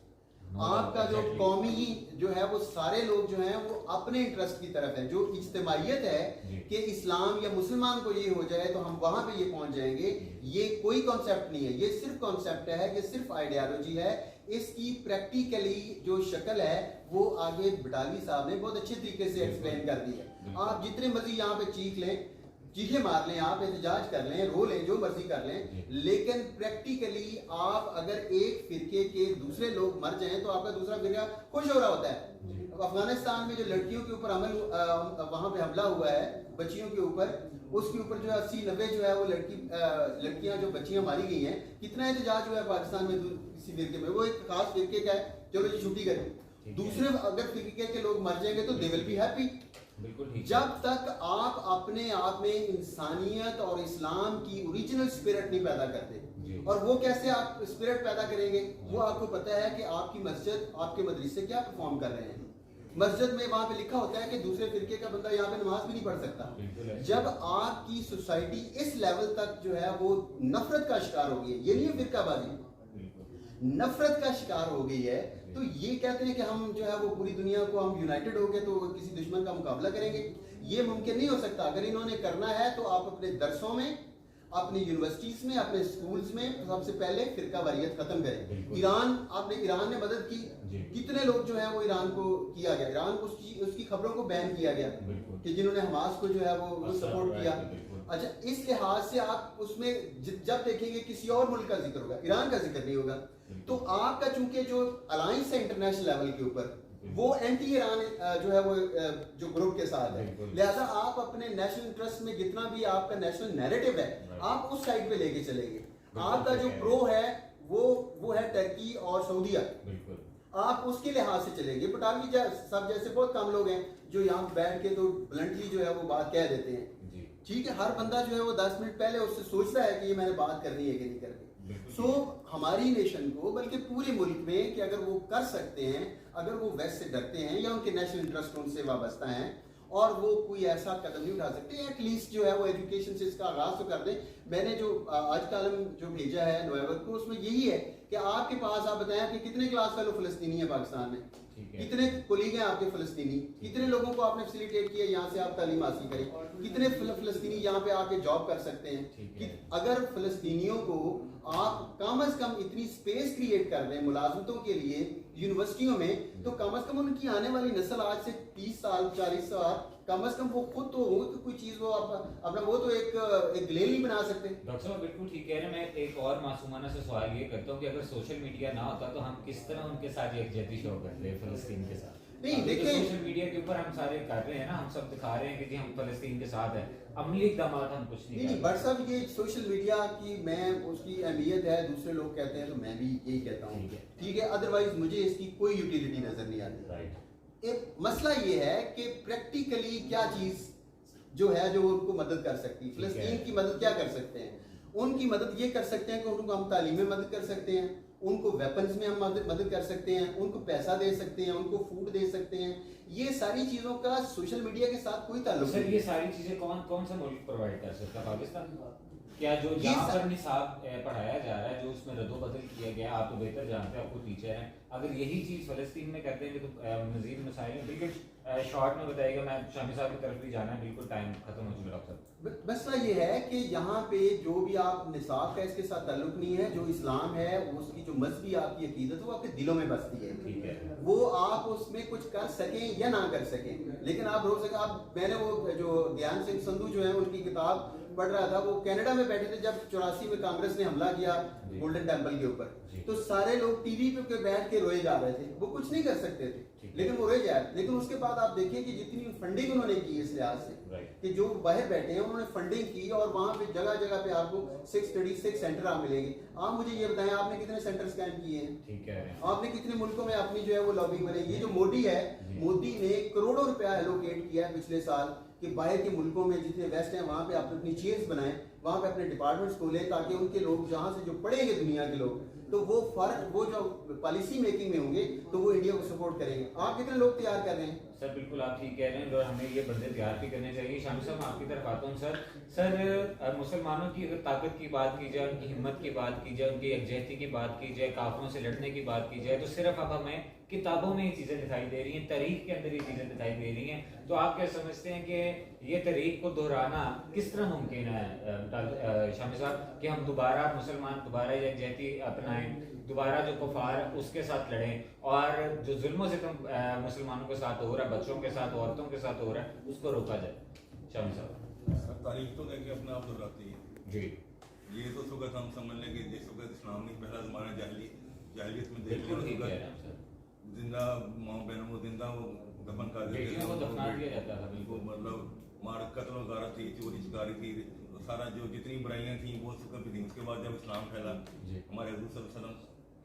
आपका जो कौमी जो है वो सारे लोग जो हैं वो अपने इंटरेस्ट की तरफ है। जो इज्तिमाइयत है कि इस्लाम या मुसलमान को ये हो जाए तो हम वहां पे ये पहुंच जाएंगे, ये कोई कॉन्सेप्ट नहीं है, ये सिर्फ कॉन्सेप्ट है, ये सिर्फ आइडियोलॉजी है। इसकी प्रैक्टिकली जो शक्ल है वो आगे बटाली साहब ने बहुत अच्छे तरीके से एक्सप्लेन कर दी है। आप जितने मर्जी यहाँ पे चीखे मार लें, आप एहतजाज कर लें, रो लें, जो मर्जी कर लें, लेकिन प्रैक्टिकली आप अगर एक फिरके के दूसरे लोग मर जाएं तो आपका दूसरा फिरका खुश हो रहा होता है। अफगानिस्तान में जो लड़कियों के ऊपर वहां पे हमला हुआ है, बच्चियों के ऊपर, उसके ऊपर जो 80-90 जो है वो लड़कियां जो बच्चियां मारी गई हैं, कितना एहतजाज हुआ है पाकिस्तान में किसी फिरके में, वो एक खास फिरके का है, चलो जी छुट्टी करें। दूसरे अगर फिरके के लोग मर जाएंगे तो दे विल बी हैप्पी। जब तक आप अपने आप में इंसानियत और इस्लाम की ओरिजिनल स्पिरिट नहीं पैदा करते, और वो कैसे आप स्पिरिट पैदा करेंगे, वो आपको पता है कि आपकी मस्जिद, आपके मदरसे क्या परफॉर्म कर रहे हैं। मस्जिद में वहां पे लिखा होता है कि दूसरे फिरके का बंदा यहाँ पे नमाज भी नहीं पढ़ सकता। जब आपकी सोसाइटी इस लेवल तक जो है वो नफरत का शिकार हो गई है, ये नहीं है फिरकाबाजी, नफरत का शिकार हो गई है, तो ये कहते हैं कि हम जो है वो पूरी दुनिया को हम यूनाइटेड हो गए तो किसी दुश्मन का मुकाबला करेंगे, ये मुमकिन नहीं हो सकता। अगर इन्होंने करना है तो आप अपने दरसों में, अपनी यूनिवर्सिटीज में, अपने स्कूल्स में सबसे पहले फिरका वारियत खत्म करें। बिल्कुल। ईरान ने मदद की, जी। कितने लोग जो है वो ईरान को किया गया, ईरान को उसकी खबरों को बैन किया गया बिल्कुल। कि जिन्होंने हमास को जो है वो सपोर्ट किया। बिल्कुल। अच्छा, इस लिहाज से आप उसमें जब देखेंगे किसी और मुल्क का जिक्र होगा, ईरान का जिक्र नहीं होगा। तो आपका चूंकि जो अलायंस है इंटरनेशनल लेवल के ऊपर, वो एंटी ईरान जो है वो जो ग्रुप के साथ है, लिहाजा आप अपने नेशनल इंटरेस्ट में जितना भी आपका नेशनल नैरेटिव है, आप उस साइड पे लेके चलेंगे। आपका जो प्रो है वो है टर्की और सऊदीया, आप उसके लिहाज से चलेंगे। पटावी सब जैसे बहुत कम लोग हैं जो यहाँ बैठ के तो ब्लंटली जो है वो बात कह देते हैं। ठीक है, हर बंदा जो है वो 10 मिनट पहले उससे सोचता है कि ये मैंने बात करनी है कि नहीं करनी। सो हमारी नेशन को, बल्कि पूरे मुल्क में, कि अगर वो कर सकते हैं, अगर वो वेस्ट से डरते हैं या उनके नेशनल इंटरेस्ट उनसे वाबस्ता हैं और वो कोई ऐसा कदम नहीं उठा सकते, एटलीस्ट जो है वो एजुकेशन से इसका आगाज तो कर दें। मैंने जो आज कॉलम जो भेजा है नवंबर को, उसमें यही है कि आपके पास, आप बताएं कि कितने क्लास फेलो फलस्तीनी है पाकिस्तान में, कितने कोलीग हैं आपके फलस्तीनी, कितने लोगों को आपने फैसिलिटेट किया यहाँ से आप तालीम हासिल करें, कितने फलस्तीनी यहाँ पे आके जॉब कर सकते हैं। अगर फलस्तीनियों को आप कम अज कम इतनी स्पेस क्रिएट कर रहे हैं मुलाजमतों के लिए यूनिवर्सिटियों में, तो कम अज कम उनकी आने वाली नस्ल आज से 30 साल 40 साल कम अज कम वो खुद तो हो तो कोई चीज वो अपना वो तो एक ग्लेल नहीं बना सकते। डॉक्टर साहब बिल्कुल ठीक कह रहे हैं। मैं एक और मासूमाना से सवाल ये करता हूँ कि अगर सोशल मीडिया ना होता तो हम किस तरह उनके साथ यकजहती शो करते फिलिस्तीन के साथ? नहीं देखिए, सोशल मीडिया के ऊपर हम सारे कर रहे हैं ना, हम सब दिखा रहे हैं कि जी हम फिलिस्तीन के साथ हैं, अमली इक़दाम हम कुछ नहीं। बट साहब ये सोशल मीडिया की मैं उसकी अहमियत है, दूसरे लोग कहते हैं तो मैं भी यही कहता हूँ, ठीक है। अदरवाइज मुझे इसकी कोई यूटिलिटी नजर नहीं आती। एक मसला ये है कि प्रैक्टिकली क्या चीज जो है जो उनको मदद कर सकती है। फिलिस्तीन की मदद क्या कर सकते हैं? उनकी मदद ये कर सकते हैं कि उनको हम तालीम में मदद कर सकते हैं, उनको वेपन्स में हम मदद कर सकते हैं, उनको पैसा दे सकते हैं, उनको फूड दे सकते हैं। ये सारी चीजों का सोशल मीडिया के साथ कोई ताल्लुक नहीं। सर ये सारी चीजें कौन सा मुल्क प्रोवाइड कर सकता है? पाकिस्तान? क्या जो जहाँ पर निसाब पढ़ाया जा रहा है, जो उसमें रद्दो-बदल किया गया, आप तो बेहतर जानते हैं, आपको टीचर हैं, अगर यही चीज़ फ़लस्तीन में करते हैं तो मज़ीद मसाइल हैं। बिल्कुल शॉर्ट में बताइएगा, मैं शामी साहब की तरफ भी जाना है, बिल्कुल टाइम खत्म हो चुका है डॉक्टर साहब। मसला ये है कि यहाँ पे जो भी आप निसाब का इसके साथ ताल्लुक नहीं है, जो इस्लाम है उसकी जो मजहबी आपकी अकीदत है वो आपके दिलों में बसती है, ठीक है। वो आप उसमें कुछ कर सकें या ना कर सकें, लेकिन आप रोक सकें। आप मैंने वो जो ज्ञान सिंह संधू जो है उनकी किताब पढ़ रहा था, वो कनाडा में बैठे थे जब 84 में कांग्रेस ने हमला किया गोल्डन टेम्पल के ऊपर, तो सारे लोग टीवी पे बैठ के रोए जा रहे थे, वो कुछ नहीं कर सकते थे, लेकिन वो रोए जा रहे। लेकिन उसके बाद आप देखिए कि जितनी फंडिंग उन्होंने की इस लिहाज से कि जो बाहर बैठे हैं उन्होंने फंडिंग की और वहां पे जगह जगह पे आपको 636 सेंटर आप मिलेंगे। आप मुझे ये बताएं आपने कितने सेंटर स्कैन किए हैं? ठीक है। आपने कितने मुल्कों में अपनी जो है वो लॉबिंग बनेगी? जो मोदी है, मोदी ने करोड़ों रुपया एलोकेट किया है पिछले साल कि बाहर के मुल्कों में जितने वेस्ट हैं वहां पे आप अपनी चेयर्स बनाएं, वहां पे अपने डिपार्टमेंट्स खोलें, ताकि उनके लोग जहां से जो पढ़ेंगे दुनिया के लोग, तो वो फर्क वो जो पॉलिसी मेकिंग में होंगे तो वो इंडिया को सपोर्ट करेंगे। आप कितने लोग तैयार कर रहे हैं? सर बिल्कुल आप ठीक कह रहे हैं और हमें ये बंदे तैयार भी करने चाहिए। शामी साहब आपकी तरफ आता हूँ। सर मुसलमानों की अगर ताकत की बात की जाए, उनकी हिम्मत की बात की जाए, उनकी यकजहती की बात की जाए, काफिरों से लड़ने की बात की जाए, तो सिर्फ अब हमें किताबों में ये चीज़ें दिखाई दे रही हैं, तारीख के अंदर ये चीज़ें दिखाई दे रही हैं। तो आप क्या समझते हैं कि ये तारीख को दोहराना किस तरह मुमकिन है शामी साहब, कि हम दोबारा मुसलमान दोबारा यकजहती अपनाएं, दोबारा जो कुफार उसके साथ लड़ें और जो जुल्म सितम मुसलमानों के साथ हो रहा है, बच्चों के साथ, औरतों के साथ हो रहा है, उसको रोका जाए? शामी साहब तारीख तो देखिए अपने आप दोहराती है जी। ये तो सुगत हम समझ लें कि जिस वक्त इस्लाम ने पहला ज़माना जाहिलियत में बिल्कुल ठीक कह रहे हैं सर। जिंदा माँ बहनों को जिंदा वो दफन कर देते बेटियों को दफना दिया जाता था, बिल्कुल मतलब मार कत्ल वगैरह थी, चोरी चकारी थी, सारा जो जितनी बुराइयां थी वो सब कभी थी। उसके बाद जब इस्लाम फैला, हमारे हज़रत सल्लल्लाहु अलैहि वसल्लम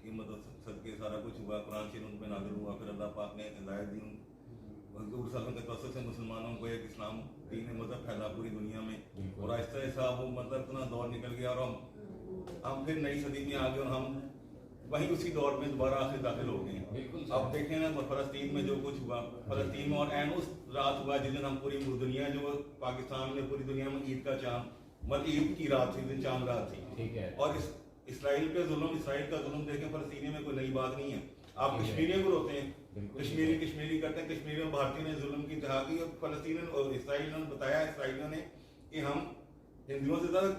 की मदद सदके सारा कुछ हुआ, कुरान शरीफ उन पे नाज़िल हुआ, फिर अल्लाह पाक ने हिदायत दी हज़रत सल्लल्लाहु के तवज्जुह से मुसलमानों को एक इस्लाम दीन मज़हब फैला पूरी दुनिया में, और आहिस्ता आहिस्ता वो मतलब इतना दौर निकल गया और हम फिर नई सदी में आ गए और हम वहीं उसी दौर में दोबारा आखिर दाखिल हो गए हैं। अब देखें ना फलस्तीन में जो कुछ हुआ, फलस्तीन में और एन उस रात हुआ जिस दिन हम पूरी दुनिया जो पाकिस्तान में पूरी दुनिया में ईद का चांद, मतलब ईद की रात थी, दिन चांद रात थी, ठीक है। और इसराइल पे जुल्म, इसराइल का जुल्म देखें, फलस्तीनी में कोई नई बात नहीं है। आप कश्मीरियों को रोते हैं, कश्मीरी करते हैं, कश्मीरी में भारतीयों ने जुल्म की इंतहा की और फलस्तीन और इसराइल ने बताया, इसराइलियों ने कि हम हिंदुओं से ज़्यादा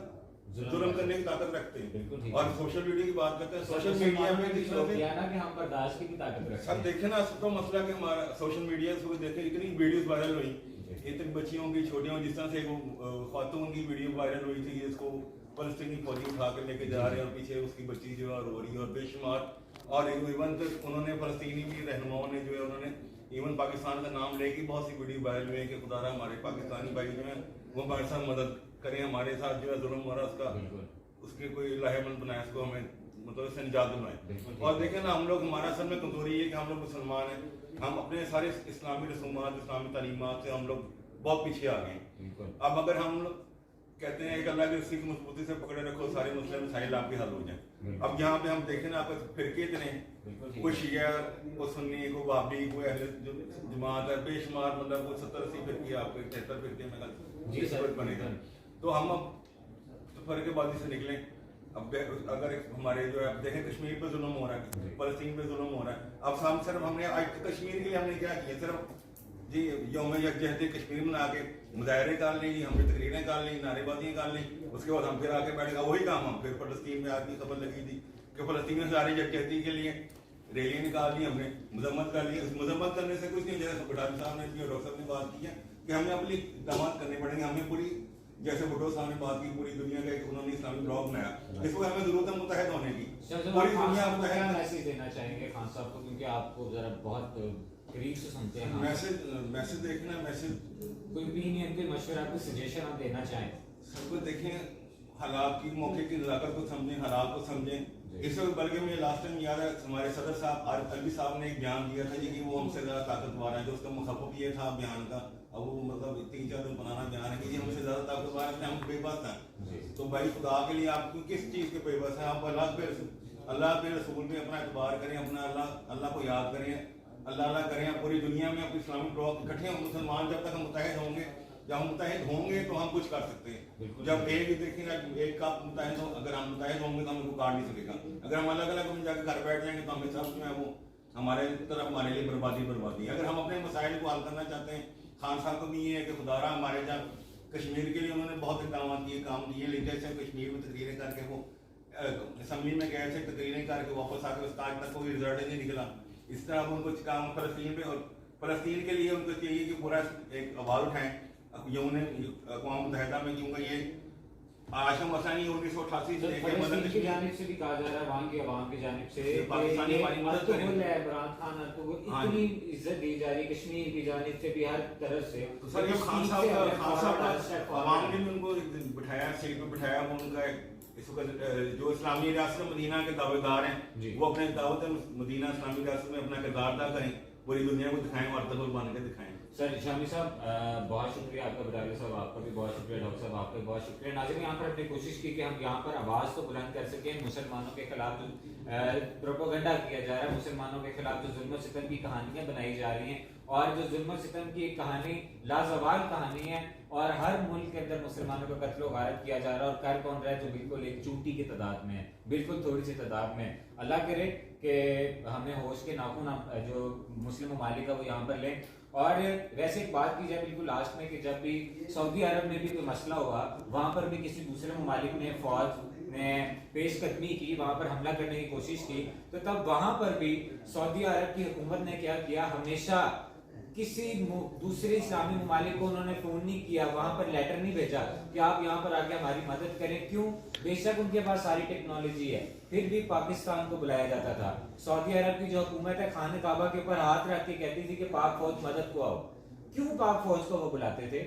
जुल्म करने की ताकत रखते हैं। बिल्कुल ठीक और है। सोशल मीडिया की बात करते हैं, सोशल सोशल मीडिया में किया ना कि हम बर्दाश्त की भी ताकत रखते सब हैं। देखे ना, सब तो मसला कि हमारा सोशल मीडिया से देखे इतनी वीडियोस वायरल हुई, इतनी बच्चियों की छोटियों, जिस तरह से वो खातून की वीडियो वायरल हुई थी, जिसको फलस्तीनी फौजी उठा कर लेके जा रहे हैं और पीछे उसकी बच्ची जो है रो रही है, और बेशुमार, और इवन तक उन्होंने फलस्तीनी भी रहनुमाओं ने जो है उन्होंने इवन पाकिस्तान का नाम लेके बहुत सी वीडियो वायरल हुई है कि खुदारा हमारे पाकिस्तानी भाई जो है वो हमारे साथ मदद करें, हमारे साथ जो है जुल्म हो रहा है उसका उसके कोई लाहेमंद बनाए, उसको हमें मतलब इससे निजात दिलवाएं। और देखें ना, हम लोग, हमारा असल में कमजोरी है कि हम लोग मुसलमान हैं, हम अपने सारे इस्लामी रसूमात, इस्लामी तालीमात से हम लोग बहुत पीछे आ गए हैं। अब अगर हम लोग कहते हैं कि अल्लाह की रस्सी को मजबूती से पकड़े रखो, सारे मुस्लिम मसाइल आपके हल हो जाए। अब यहाँ पे हम देखें ना, आपस फिरके इतने, कोई शिया, कोई सुन्नी, कोई वाबी, कोई अहले जमात है, बेशुमार, मतलब कोई 70-80 फिरके, आपके 73 फिरके में बनेगा। तो हम अब तो फर्कबाजी से निकलें। अब अगर हमारे जो है देखें, कश्मीर पे जुल्म हो रहा है, फलस्तीन पे जुल्म हो रहा है, अब हम सिर्फ हमने आज कश्मीर के लिए हमने क्या किया, सिर्फ जी यौम यकजहती कश्मीर में आके मुजाहरे कर लें, हमने तकरीरें कर ली, नारेबाजियाँ कर ली, उसके बाद हम फिर आके बैठेगा वही काम। हम फिर फलस्तीन में आके खबर लगी थी कि फलस्तीन में सारी यकजहती के लिए रैली निकाल ली, हमने मजम्मत कर ली। मजम्मत करने से कुछ नहीं, जैसे भुटान साहब ने डॉक्टर साहब ने बात की है कि हमें अपनी इक़दामात करने पड़ेंगे, हमें पूरी, जैसे भुट्टो साहब ने बात की, पूरी दुनिया का एक उन्होंने इस्लामी ब्लॉग बनाया, इसको हमें जरूरत है मुत्तहद होने की, पूरी दुनिया मुत्तहद। मैसेज देना चाहेंगे खान साहब को, क्योंकि आपको जरा बहुत करीब से सुनते हैं। मैसेज देखना, मैसेज कोई ओपिनियन, कोई मशवरा, कोई सजेशन आप देना चाहें? सबको देखें, हालात की, मौके की नज़ाकत को समझें, हालात को समझें। इस वक्त बल्कि मुझे लास्ट टाइम याद है, हमारे सदर साहब अरबी साहब ने एक बयान दिया था जी कि वो हमसे ज़्यादा ताकतवर है, जो उसका मुखफ़फ़ ये था बयान का, अब वो मतलब 3-4 दिन बनाना बयान है कि ये हमसे ज़्यादा ताकतवर है, हम बेबस हैं। तो भाई खुदा के लिए आप किस चीज़ के बेबस हैं? आप अल्लाह पे रसूल पे अपना एतबार करें, अपना अल्लाह को याद करें, अल्लाह करें। पूरी दुनिया में अपनी इस्लामिक ब्लॉक इकट्ठे हों, मुसलमान जब तक हम मुत्तहद होंगे, जब हम मुत्तहद होंगे तो हम कुछ कर सकते हैं। जब एक देखेंगे, एक का मुत्तहद हो, अगर हम मुत्तहद होंगे तो हमें काट नहीं सकेगा। अगर हम अलग अलग में जाकर घर बैठ जाएंगे तो हमें सब जो है वो हमारे तरफ, हमारे लिए बर्बादी। अगर हम अपने मसाइल को हल करना चाहते हैं, खान साहब को भी ये है कि खुदारा हमारे जब कश्मीर के लिए उन्होंने बहुत इक़दाम किए, काम किए, लेकिन जैसे कश्मीर में तकरीरें करके वो असम्बली में गए थे, तकरीरें करके वापस आके उसका आज तक कोई रिजल्ट नहीं निकला। इस तरह उनको काम फलस्तीन पे, और फलस्तीन के लिए उनको चाहिए कि पूरा एक आवाज़ उठाएं अक़वाम मुत्तहिदा में, क्योंकि ये आशम वसानी 1988 से लेकर फलस्तीन की जानिब से भी कहा जा रहा है, वहाँ की आवाम की जानिब से पाकिस्तानी हमारी मदद करें। इमरान खान को इतनी इज्जत दी जा रही है, कश्मीर की जानिब से भी हर तरफ से। तो सर ये खान साहब आवाम ने भी उनको बिठाया, सीट पे बिठाया, वो उनका इस वक्त जो इस्लामी रियासत मदीना के दावेदार हैं वो अपने दावत मदीना इस्लामी रियासत में अपना किरदार अदा करें, पूरी दुनिया को दिखाएं, वार्तागोल बन के दिखाएं। सर शामी साहब बहुत शुक्रिया आपका, बटालिया साहब आपका भी बहुत शुक्रिया, डॉक्टर साहब आपका भी बहुत शुक्रिया। नाज़रीन, यहाँ पर अपनी कोशिश की कि हम यहाँ पर आवाज़ तो बुलंद कर सकें। मुसलमानों के खिलाफ प्रोपेगेंडा किया जा रहा है, मुसलमानों के खिलाफ जो जुल्म सितम की कहानियाँ बनाई जा रही हैं, और जो जुल्म सितम की एक कहानी लाजवाल कहानी है, और हर मुल्क के अंदर मुसलमानों को कत्ल व गारत किया जा रहा है, और कर कौन रहा है? जो बिल्कुल एक चूटी की तादाद में है, बिल्कुल थोड़ी सी तादाद में। अल्लाह करे कि हमें होश के नाखून जो मुस्लिम ममालिक है वो यहाँ पर लें। और वैसे एक बात की जाए बिल्कुल लास्ट में, कि जब भी सऊदी अरब में भी कोई मसला हुआ, वहाँ पर भी किसी दूसरे ममालिक ने फौज ने पेशकदमी की, वहाँ पर हमला करने की कोशिश की, तो तब वहाँ पर भी सऊदी अरब की हुकूमत ने क्या किया, हमेशा किसी दूसरे इस्लामी ममालिक को उन्होंने फोन नहीं किया, वहां पर लेटर नहीं भेजा कि आप यहाँ पर आके हमारी मदद करें। क्यों? बेशक उनके पास सारी टेक्नोलॉजी है, फिर भी पाकिस्तान को बुलाया जाता था। सऊदी अरब की जो हुकूमत है, खाने काबा के ऊपर हाथ रख के कहती थी कि पाक फौज मदद को आओ। क्यों पाक फौज को वो बुलाते थे?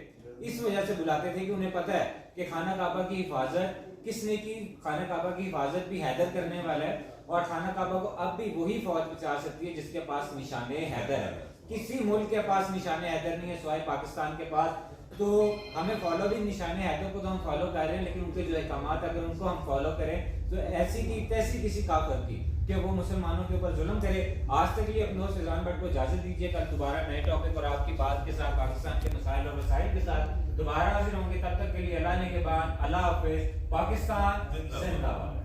इस वजह से बुलाते थे कि उन्हें पता है कि खाना काबा की हिफाजत किसने की, खाना काबा की हिफाजत भी हैदर करने वाला है, और खाना काबा को अब भी वही फौज बचा सकती है जिसके पास निशाने हैदर है। किसी मुल्क के पास निशाने हैदर नहीं है सिवाय पाकिस्तान के पास। तो हमें फॉलो भी निशाने हैदर को तो हम फॉलो कर रहे हैं, लेकिन उनके जो अहकामात अगर उनको हम फॉलो करें तो ऐसी की तैसी किसी काफिर की कि वो मुसलमानों के ऊपर जुल्म करे। आज तक लिए अपने दोस्त रिजवान भट्ट को इजाजत दीजिए। कल दोबारा नए टॉपिक और आपकी बात के साथ, पाकिस्तान के मसाइल और वसाइल के साथ दोबारा हाजिर होंगे। तब तक के लिए अल्लाह ने के बाद अल्लाह हाफिज। पाकिस्तान जिंदाबाद।